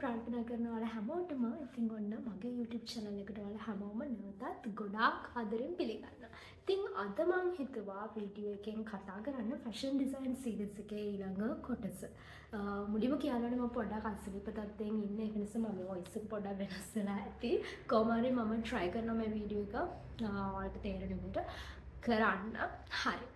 ප්‍රාර්ථනා කරනවා ඔයාලා හැමෝටම. ඉතින් ඔන්න මගේ YouTube channel එකට ඔයාලා හැමෝම නැවතත් ගොඩාක් ආදරෙන් පිළිගන්නවා. ඉතින් අද මම හිතුවා වීඩියෝ එකෙන් කතා කරන්න fashion design series එකේ ඊළඟ කොටස. මුලින්ම කියනවානේ මම පොඩ්ඩක් අසනීප තත්ත්වයෙන් ඉන්නේ. ඒක නිසා මම voice එක පොඩ්ඩක් වෙනස් වෙලා ඇති. කොහොම හරි මම try කරනවා මේ වීඩියෝ එක ඔයාලට තේරෙන විදිහට කරන්න. හරි.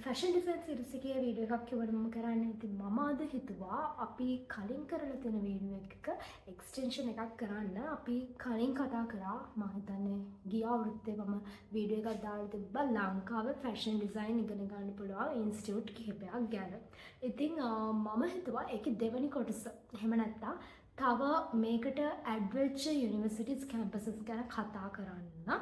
ෆැෂන් ඩිසයින් සීරීස් එකේ වීඩියෝ එකක් කිව්වම කරන්න. ඉතින් මම අද හිතුවා අපි කලින් කරලා තියෙන වීඩියෝ එකක එක්ස්ටෙන්ෂන් එකක් කරන්න. අපි කලින් කතා කරා මම හිතන්නේ ගිය අවුරුද්දේ මම වීඩියෝ එකක් දාලා තිබ්බා ලංකාවේ ෆැෂන් ඩිසයින් ඉගෙන ගන්න පුළුවන් ඉන්ස්ටිටියුට් කිහිපයක් ගැන. ඉතින් මම හිතුවා ඒකේ දෙවෙනි කොටස එහෙම නැත්නම් තව මේකට ඇඩ් වෙච්ච යුනිවර්සිටිස් කැම්පසස් ගැන කතා කරන්න.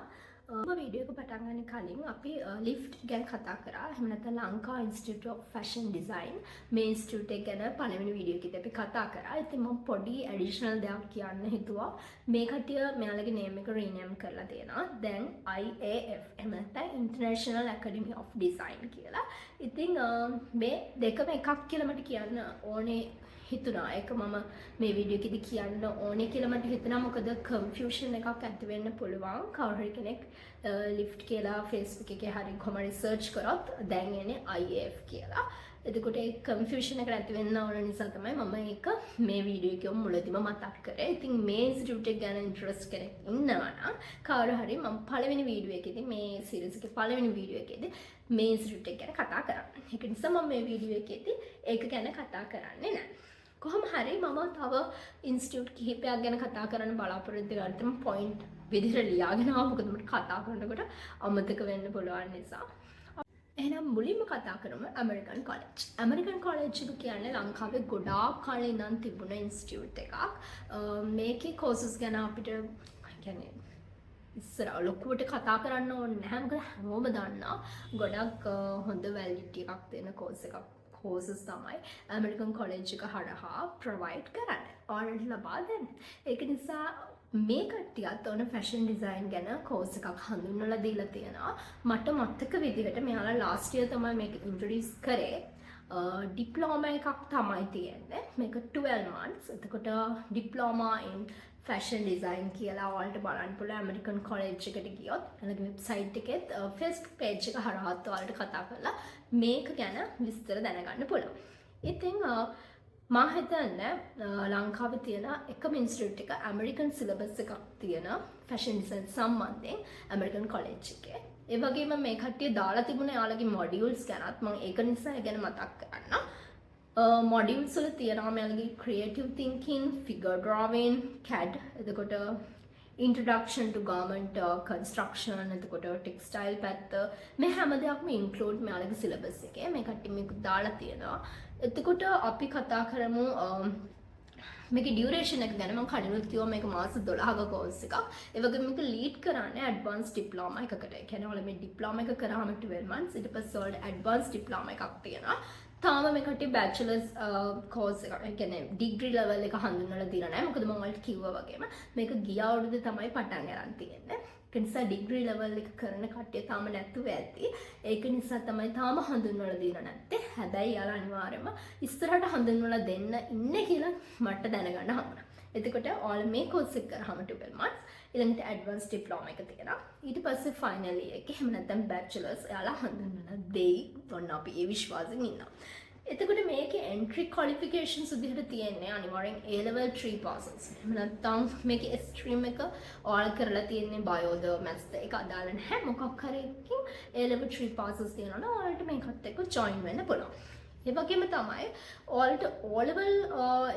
වීඩියෝ එක පටන් ගන්න කලින් අපි ලිෆ්ට් ගැන කතා කරා. එහෙම නැත්නම් Lanka institute of fashion design මේ ඉන්ස්ටිටියුට් එක ගැන පළවෙනි වීඩියෝ එකේදී අපි කතා කරා. ඉතින් මම පොඩි ඇඩිෂනල් දෙයක් කියන්න හිතුවා. මේ කට්ටිය මෙයාලගේ නේම් එක රීනේම් කරලා තියෙනවා. දැන් IAF එහෙම නැත්නම් International Academy of Design කියලා. ඉතින් මේ දෙකම එකක් කියලා මට කියන්න ඕනේ හිතුණා. ඒක මම මේ වීඩියෝ එකේදී කියන්න ඕනේ කියලා මට හිතුණා. මොකද කන්ෆියුෂන් එකක් ඇති වෙන්න පුළුවන්. කවුරු හරි කෙනෙක් ලිෆ්ට් කියලා Facebook එකේ හරි කොහම රිසර්ච් කරොත් දැන් එන්නේ IAF කියලා. එතකොට ඒ කන්ෆියුෂන් එක නැති වෙන්න ඕන නිසා තමයි මම ඒක මේ වීඩියෝ එකේ මුලදීම මතක් කරේ. ඉතින් මේ ඉන්ස්ටිටියුට් එක ගැන ඉන්ට්‍රස්ට් කෙනෙක් ඉන්නවා නම් කවුරු හරි මම පළවෙනි වීඩියෝ එකේදී මේ සීරීස් එකේ පළවෙනි වීඩියෝ එකේදී මේ ඉන්ස්ටිටියුට් එක ගැන කතා කරා. ඒක නිසා මම මේ වීඩියෝ එකේදී ඒක ගැන කතා කරන්නේ නැහැ. කොහොම හරි මම තව ඉන්ස්ටිටියුට් කිහිපයක් ගැන කතා කරන්න බලාපොරොත්තු වෙනවා. පොයින්ට් විදිහට ලියාගෙන ආවා. මොකද මට කතා කරනකොට අමතක වෙන්න පුළුවන් නිසා. එහෙනම් මුලින්ම කතා කරමු ඇමරිකන් කොලෙජ්. ඇමරිකන් කොලෙජ් එක කියන්නේ ලංකාවේ ගොඩාක් කාලේ ඉඳන් තිබුණ ඉන්ස්ටිටියුට් එකක්. මේකේ කෝසස් ගැන අපිට කියන්නේ ඉස්සර ලොකුවට කතා කරන්න ඕනේ නැහැ. මොකද හැමෝම දන්නා ගොඩක් හොඳ වැලිඩිටි එකක් දෙන කෝස් එකක්. කෝසස් තමයි ඇමරිකන් කොලෙජ් එක හරහා ප්‍රොවයිඩ් කරන්නේ. ඔයාලට ලබා දෙන්නේ. ඒක නිසා මේ කට්ටියත් ඔන්න ෆැෂන් ඩිසයින් ගැන කෝස් එකක් හඳුන්වලා දීලා තියෙනවා. මට මතක විදිහට මෙයාලා ලාස්ට් ඉයර් තමයි මේක ඉන්ට්‍රොඩියුස් කරේ. ඩිප්ලෝමා එකක් තමයි තියෙන්නේ. මේක 12 months. එතකොට ඩිප්ලෝමා ඉන් ෆැෂන් ඩිසයින් කියලා ඔයාලට බලන්න පුළුවන් ඇමරිකන් කොලෙජ් එකට ගියොත්. එලගේ වෙබ්සයිට් එකෙත් Facebook page එක හරහාත් ඔයාලට කතා කරලා මේක ගැන විස්තර දැනගන්න පුළුවන්. ඉතින් මම හිතන්නේ ලංකාවේ තියෙන එකම ඉන්ස්ටිටියුට් එක ඇමරිකන් සිලබස් එකක් තියෙන ෆැෂන් ඩිසයින් සම්බන්ධයෙන් ඇමරිකන් කොලෙජ් එකේ. ඒ වගේම මේ කට්ටිය දාලා තිබුණ යාළගේ මොඩියුල්ස් ගැනත් මම ඒක නිසා ඒ ගැන මතක් කරන්න. මොඩියුල්ස් වල තියෙනවා මෙයාලගේ ක්‍රියේටිව් තින්කින්, ෆිගර් ඩ්‍රොවින්, CAD, එතකොට introduction to garment construction, එතකොට ටෙක්ස්ටයිල් පැත්ත, මේ හැම දෙයක්ම ඉන්ක්ලූඩ් මෙයාලගේ සිලබස් එකේ. මේ කට්ටිය මේක දාලා තියෙනවා. එතකොට අපි කතා කරමු මේකේ ඩියුරේෂන් එක ගැන. මම කලිනුත් කිව්වා මේක මාස 12ක කෝස් එකක්. ඒ වගේම මේක ලීඩ් කරන්නේ ඇඩ්වාන්ස් ඩිප්ලෝමා එකකට. ඒ කියන්නේ ඔයාලා මේ ඩිප්ලෝමා එක කරාම 12 months ඊට පස්සේ ඔයාලට ඇඩ්වාන්ස් ඩිප්ලෝමා එකක් තියෙනවා. තාම මේ කට්ටිය බැචලර්ස් කෝස් එක, ඒ කියන්නේ ඩිග්‍රී ලෙවල් එක හඳුන්වලා දීලා නැහැ. මොකද මම ඔයාලට කිව්වා වගේම මේක ගිය අවුරුද්දේ තමයි පටන් ගන්න තියෙන්නේ. ඒ නිසා ඩිග්‍රී ලෙවල් එක කරන කට්ටිය තාම නැතුව ඇති. ඒක නිසා තමයි තාම හඳුන්වලා දීලා නැත්තේ. හැබැයි යාලා අනිවාර්යයෙන්ම ඉස්සරහට හඳුන්වලා දෙන්න ඉන්නේ කියලා මට දැනගන්න හම්බුණා. එතකොට ඔයාලා මේ කෝස් එක කරාම 12 months ඊළඟට ඇඩ්වාන්ස් ඩිප්ලෝමා එක තියෙනවා. ඊට පස්සේ ෆයිනල් ඉයර් එක එහෙම නැත්නම් බැචලර්ස් එයාලා හඳුන්වලා දෙයි. ඔන්න අපි ඒ විශ්වාසයෙන් ඉන්නවා. එතකොට මේකේ එන්ට්‍රි ක්වොලිෆිකේෂන්ස් විදිහට තියෙන්නේ අනිවාර්යෙන් A level 3 passes. එහෙම නැත්නම් මේකේ ස්ට්‍රීම් එක ඔයාලා කරලා තියෙන්නේ බයෝද මැත්ස්ද ඒක අදාළ නැහැ. මොකක් හරි එකකින් A level 3 passes තියෙනවා නම් ඔයාලට මේකත් එක්ක join වෙන්න පුළුවන්. ඒ වගේම තමයි ඔයාලට O level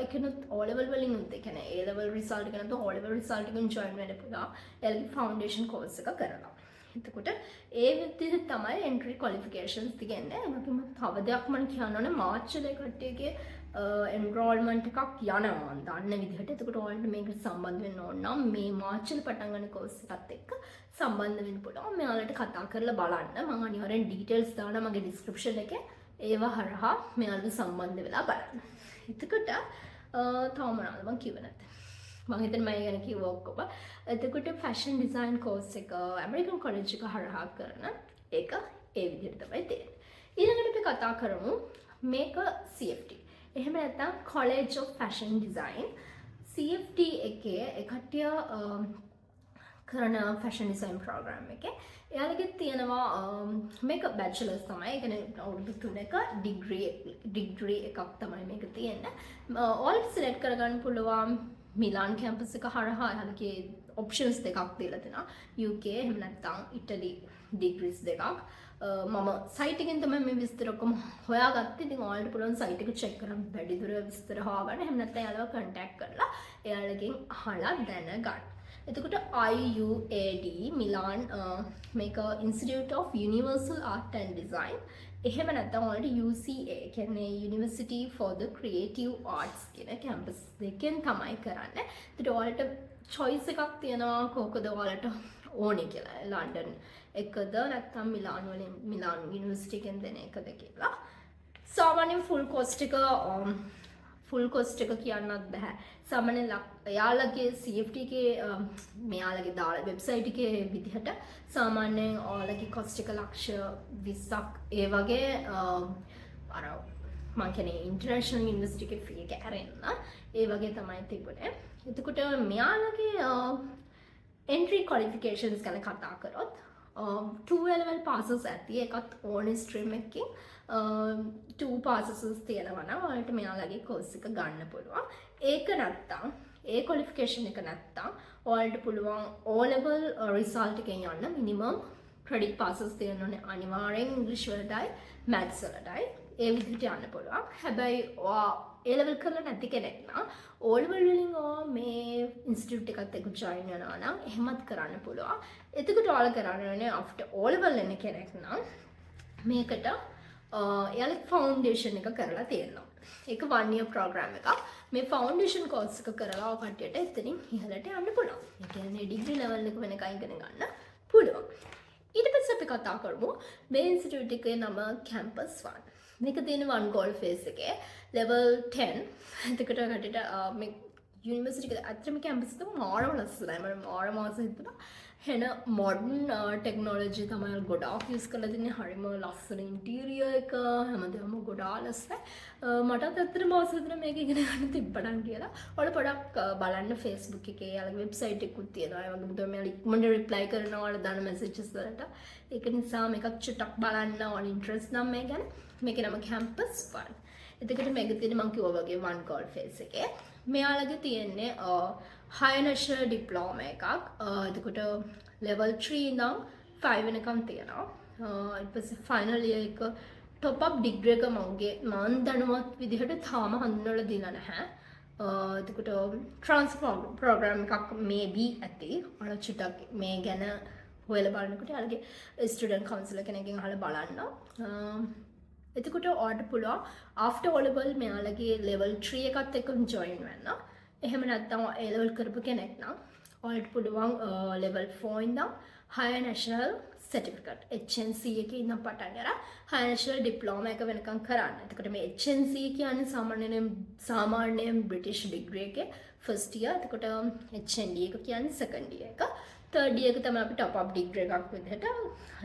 එකනොත් O level වලින් උත් ඒ කියන්නේ A level result එක නැත්නම් O level result එකෙන් join වෙන්න පුළුවන්. එයාලගේ foundation course එක කරනවා. එතකොට ඒ විදිහට තමයි entry qualifications තියෙන්නේ. ඒකම තව දෙයක් මම කියන්න ඕනේ මාර්ච් වල කට්ටියගේ enrollment එකක් යනවා දන්න විදිහට. එතකොට ඔයාලට මේකට සම්බන්ධ වෙන්න ඕන නම් මේ මාර්ච් වල පටන් ගන්න course එකත් එක්ක සම්බන්ධ වෙන්න පුළුවන්. මෙයාලට කතා කරලා බලන්න. මම අනිවාර්යෙන් details දානවා මගේ description එකේ. ඒවා හරහා මෙයාලට සම්බන්ධ වෙලා බලන්න. එතකොට තව මොනවද මම කිව්වේ නැත්තේ. මම හිතන්නේ මම ගැන කිව්වා ඔක්කොම. එතකොට ෆැෂන් ඩිසයින් කෝස් එක ඇමරිකන් කොලෙජ් එක හරහා කරන ඒක ඒ විදිහට තමයි තියෙන්නේ. ඊළඟට අපි කතා කරමු මේක CFD. එහෙම නැත්නම් College of Fashion Design CFT එකේ එකටිය කරන ෆැෂන් ඩිසයින් ප්‍රෝග්‍රෑම් එකේ එයාලගේ තියෙනවා මේක බැචලර්ස් තමයි. ඒ කියන්නේ අවුරුදු 3ක ඩිග්‍රී එකක් තමයි මේක තියෙන්නේ. ඔයාලට සිලෙක්ට් කරගන්න පුළුවන් මිලාන් කැම්පස් එක හරහා. එයාලගේ ඔප්ෂන්ස් දෙකක් දීලා තියෙනවා. UK එහෙම නැත්නම් ඉටලි ඩිග්‍රීස් දෙකක්. මම සයිට් එකෙන් තමයි මේ විස්තර ඔක්කොම හොයාගත්තේ. ඉතින් ඔයාලට පුළුවන් සයිට් එක චෙක් කරන් වැඩිදුර විස්තර හොයාගන්න. එහෙම නැත්නම් එයාලව කන්ටැක්ට් කරලා එයාලගෙන් අහලා දැනගන්න. එතකොට IUAD මිලාන් මේක Institute of Universal Art and Design. එහෙම නැත්නම් ඔයාලට UCA කියන්නේ University for the Creative Arts කියන කැම්පස් දෙකෙන් තමයි කරන්නේ. ඒකට ඔයාලට choice එකක් තියෙනවා කොහොකද ඔයාලට ඕනේ කියලා. ලන්ඩන් එකද නැත්නම් මිලාන් වලින් මිලාන් යුනිවර්සිටි එකෙන් දෙන එකද කියලා. සාමාන්‍යයෙන් ෆුල් කොස්ට් එක කියන්නත් බෑ. සාමාන්‍යයෙන් එයාලගේ CFT එකේ මෙයාලගේ දාලා වෙබ්සයිට් එකේ විදිහට සාමාන්‍යයෙන් ඔයාලගේ කොස්ට් එක ලක්ෂ 20ක් ඒ වගේ අර මම කියන්නේ ඉන්ටර්නැෂනල් යුනිවර්සිටි එකේ ෆී එක ඇරෙන්න ඒ වගේ තමයි තිබුණේ. එතකොට මෙයාලගේ entry qualifications ගැන කතා කරොත් 2 level passes ඇති. ඒකත් ඕනේ ස්ට්‍රීම් එකකින් 2 passes තියෙනවා නම් ඔයාලට මෙයාලගේ course එක ගන්න පුළුවන්. ඒක නැත්තම් ඒ qualification එක නැත්තම් ඔයාලට පුළුවන් O level result එකෙන් යන්න minimum credit passes තියෙන්න ඕනේ. අනිවාර්යෙන් English වලටයි maths වලටයි ඒ විදිහට යන්න පුළුවන්. හැබැයි ඔයා A level කරලා නැති කෙනෙක් නම් O level වලින් මේ ඉන්ස්ටිටියුට් එකත් එක්ක join වෙනවා නම් එහෙමත් කරන්න පුළුවන්. එතකොට ඔයාලා කරන්න ඕනේ after O level එන කෙනෙක් නම් මේකට එයාලා ෆවුන්ඩේෂන් එක කරලා තියෙනවා. ඒක 1 year program එකක්. මේ ෆවුන්ඩේෂන් course එක කරලා ඔය කට්ටියට එතනින් ඉහළට යන්න පුළුවන්. ඒ කියන්නේ ඩිග්‍රී level එක වෙනකන් ඉගෙන ගන්න පුළුවන්. ඊට පස්සේ අපි කතා කරමු මේ ඉන්ස්ටිටියුට් එකේ නම campus 1. මේක තියෙන 1 goal phase එකේ level 10. එතකොට කටට මේ යුනිවර්සිටි එකේ අත්‍තරම කැම්පස් එක මාරම ලස්සනයි. මම මාරම ආස හිතුණා. හෙන modern technology තමයි ගොඩාක් use කරලා තින්නේ. හරිම ලස්සන interior එක හැමදේම ගොඩාක් ලස්සනයි. මටත් ඇත්තටම ආස හිතුණා මේක ඉගෙන ගන්න තිබ්බනම් කියලා. ඔයාලා පොඩක් බලන්න Facebook එකේ යාළුගේ website එකකුත් තියෙනවා. ඒ වගේම තමයි ඉක්මනට reply කරනවා ඔයාලා දාන messages වලට. ඒක නිසා මේකක් චුට්ටක් බලන්න ඔයාලා interest නම් මේ ගැන. මේකේ නම campus 1. එතකොට මේක තියෙන්නේ මම කිව්වා වගේ 1 goal phase එකේ. මෙයාලගේ තියෙන්නේ higher national diploma එකක්. එතකොට level 3 ඉඳන් 5 වෙනකම් තියෙනවා. ඊට පස්සේ final year එක top up degree එක මම දැනුවත් විදිහට තාම හඳුන්වලා දීලා නැහැ. එතකොට transfer program එකක් maybe ඇති. ඔයාලා චුට්ටක් මේ ගැන හොයලා බලනකොට යාළුගේ student counselor කෙනෙක්ගෙන් අහලා බලන්න. එතකොට ඔයාලට පුළුවන් after O level මෙයාලගේ level 3 එකත් එක්ක join වෙන්න. එහෙම නැත්නම් A level කරපු කෙනෙක් නම් ඔයාලට පුළුවන් level 4 ඉඳන් higher national certificate HNC එකේ ඉඳන් පටන් අරන් higher national diploma එක වෙනකම් කරන්න. එතකොට මේ HNC කියන්නේ සාමාන්‍යයෙන් British degree එකේ first year. එතකොට HND එක කියන්නේ second year එක. third year එක තමයි අපි top up degree එකක් විදිහට.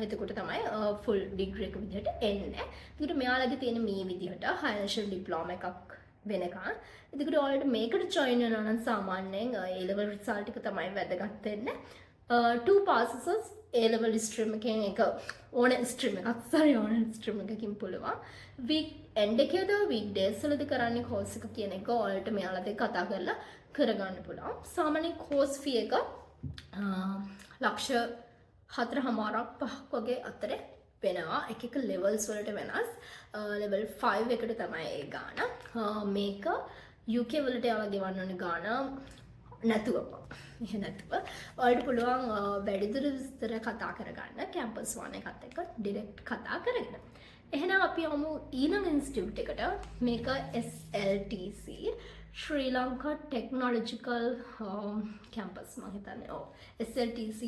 එතකොට තමයි full degree එක විදිහට එන්නේ. එතකොට මෙයාලගේ තියෙන මේ විදිහට higher national diploma එකක් වෙනකන්. එතකොට ඔයාලට මේකට join වෙනවා නම් සාමාන්‍යයෙන් A level result එක තමයි වැදගත් වෙන්නේ. 2 passes A level stream එකෙන් එක ඕන stream එකකින් පුළුවන්. week end එකේද weekdays වලද කරන්නේ course එක කියන එක ඔයාලට මෙයාලට කතා කරලා කරගන්න පුළුවන්. සාමාන්‍ය course fee එක ලක්ෂ 4.5ක් වගේ අතරේ වෙනවා. එක levels වලට වෙනස්. level 5 එකට තමයි ඒ ගාන. මේක UK වලට යාලා ගෙවන්න ඕනේ ගාන නැතුව. ඔයාලට පුළුවන් වැඩිදුර විස්තර කතා කරගන්න campus 1 එකත් එක්ක direct කතා කරගෙන. එහෙනම් අපි යමු ඊළඟ ඉන්ස්ටිටියුට් එකට. මේක SLTC Srilanka Technological Campus මම හිතන්නේ. SLTC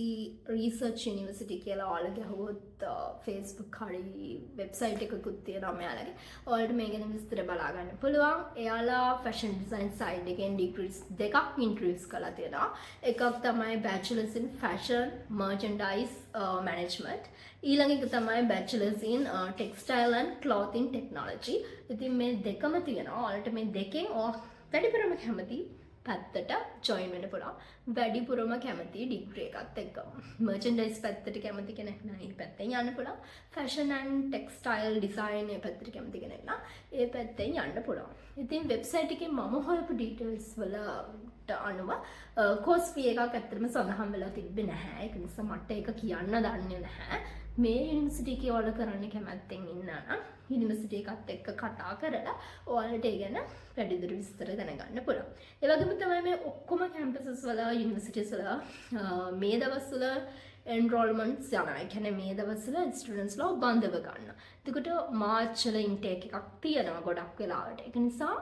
Research University කියලා ඔයාලගේ අහුවොත් Facebook හරි website එකකුත් තියෙනවා මෙයාලගේ. ඔයාලට මේ ගැන විස්තර බලා ගන්න පුළුවන්. එයාලා fashion design side එකෙන් degrees දෙකක් introduce කරලා තියෙනවා. එකක් තමයි bachelors in fashion merchandise management. ඊළඟ එක තමයි bachelors in textile and clothing technology. ඉතින් මේ දෙකම තියෙනවා. ඔයාලට මේ දෙකෙන් වැඩිපුරම කැමති පැත්තට ජොයින් වෙන්න පුළුවන්. වැඩිපුරම කැමති ඩිග්‍රී එකත් එක්ක. මර්චන්ඩයිස් පැත්තට කැමති කෙනෙක් නම් ඒ පැත්තෙන් යන්න පුළුවන්. ෆැෂන් ඇන්ඩ් ටෙක්ස්ටයිල් ඩිසයින් ඒ පැත්තට කැමති කෙනෙක් නම් ඒ පැත්තෙන් යන්න පුළුවන්. ඉතින් වෙබ්සයිට් එකේ මම හොයපු ඩීටේල්ස් වලට අනුව කෝස් ෆී එකක් ඇත්තටම සඳහන් වෙලා තිබ්බේ නැහැ. ඒක නිසා මට ඒක කියන්න දන්නේ නැහැ. මේ යුනිවර්සිටි එකේ ඔයාලා කරන්න කැමැත්තෙන් ඉන්නා නම් යුනිවර්සිටි එකත් එක්ක කතා කරලා ඔයාලට ඒ ගැන වැඩිදුර විස්තර දැනගන්න පුළුවන්. ඒ වගේම තමයි මේ ඔක්කොම කැම්පසස් වල යුනිවර්සිටිස් වල මේ දවස්වල එන්රෝල්මන්ට්ස් යනවා. ඒ කියන්නේ මේ දවස්වල ස්ටුඩන්ට්ස්ලා බඳව ගන්න. එතකොට මාර්ච් වල ඉන්ටේක් එකක් තියෙනවා ගොඩක් වෙලාවට. ඒක නිසා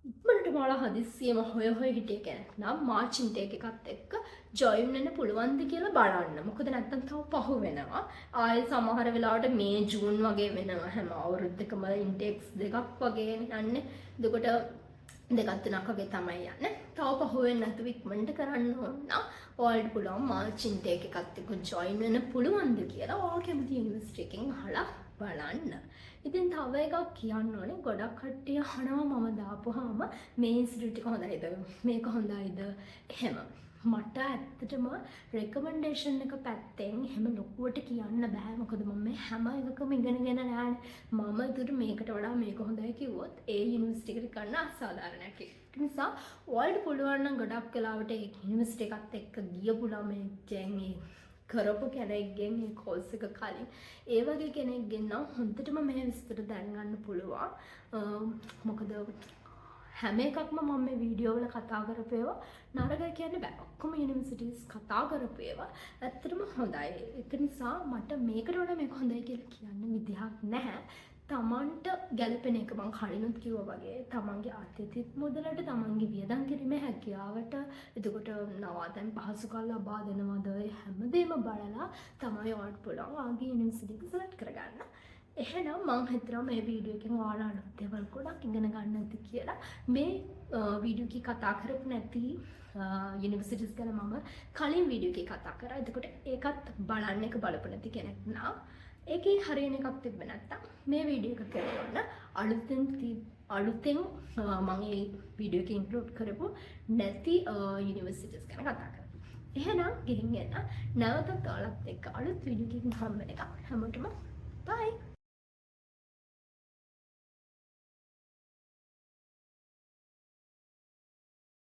ඉක්මනට ඔයාලා හදිස්සියෙම හොය හිටිය කෙනෙක් නම් මාර්ච් ඉන්ටේක් එකත් එක්ක ජොයින් වෙන්න පුළුවන්ද කියලා බලන්න. මොකද නැත්තම් තව පහු වෙනවා. ආයෙ සමහර වෙලාවට මේ ජූන් වගේ වෙනවා. හැම අවුරුද්දකම ඉන්ටේක්ස් දෙකක් වගේ යන්නේ. එතකොට දෙකක් තුනක් වගේ තමයි යන්නේ. තව පහු වෙන්නේ නැතුව ඉක්මනට කරන්න ඕන නම් ඔයාලට පුළුවන් මාර්ච් ඉන්ටේක් එකත් එක්ක ජොයින් වෙන්න පුළුවන්ද කියලා ඔයාලා කැමති යුනිවර්සිටි එකෙන් අහලා බලන්න. ඉතින් තව එකක් කියන්න ඕනේ ගොඩක් කට්ටිය අහනවා මම දාපුවාම මේ ඉන්ස්ටිටියුට් එක හොඳයිද මේක හොඳයිද එහෙම. මට ඇත්තටම රෙකමෙන්ඩේෂන් එක පැත්තෙන් එහෙම ලොකුවට කියන්න බෑ. මොකද මම මේ හැම එකකම ඉගෙනගෙන නෑනේ. මම ඒකට මේකට වඩා මේක හොඳයි කිව්වොත් ඒ යුනිවර්සිටි එකට ගන්න අසාධාරණයක්. ඒ නිසා ඔයාලට පුළුවන් නම් ගොඩක් වෙලාවට ඒ යුනිවර්සිටි එකත් එක්ක ගියපු ළමෙක්ගෙන් කරපු කෙනෙක්ගෙන් මේ කෝස් එක කලින් ඒ වගේ කෙනෙක්ගෙන් නම් හොඳටම මේ විස්තර දැනගන්න පුළුවන්. මොකද හැම එකක්ම මම මේ වීඩියෝ වල කතා කරපු ඒවා නරක කියන්නේ බෑ. ඔක්කොම යුනිවර්සිටිස් කතා කරපු ඒවා ඇත්තටම හොඳයි. ඒක නිසා මට මේකට වඩා මේක හොඳයි කියලා කියන්න විදිහක් නැහැ. තමන්ට ගැලපෙන එක මම කලිනුත් කිව්වා වගේ තමන්ගේ ආර්ථික මුදලට තමන්ගේ වියදම් කිරීමේ හැකියාවට එතකොට නවාතැන් පහසුකම් ලබා දෙනවද හැමදේම බලලා තමයි ඔයාලට පුළුවන් ආගේ යුනිවර්සිටි එක සෙලක්ට් කරගන්න. එහෙනම් මම හිතනවා මේ වීඩියෝ එකෙන් ඔයාලා අලුත් දේවල් ගොඩක් ඉගෙන ගන්න ඇති කියලා. මේ වීඩියෝ එකේ කතා කරපු නැති යුනිවර්සිටිස් ගැන මම කලින් වීඩියෝ එකේ කතා කරා. එතකොට ඒකත් බලන්න එක බලපු නැති කෙනෙක් නම් ඒකේ හරියන එකක් තිබ්බ නැත්තම් මේ වීඩියෝ එක කරගන්න අලුතෙන් මම මේ වීඩියෝ එකේ ඉන්ක්ලූඩ් කරපු නැති යුනිවර්සිටිස් ගැන කතා කරා. එහෙනම් ගිහින් එන්න නැවතත් ඔයාලත් එක්ක අලුත් වීඩියෝ එකකින් හම්බ වෙනකම් හැමෝටම bye.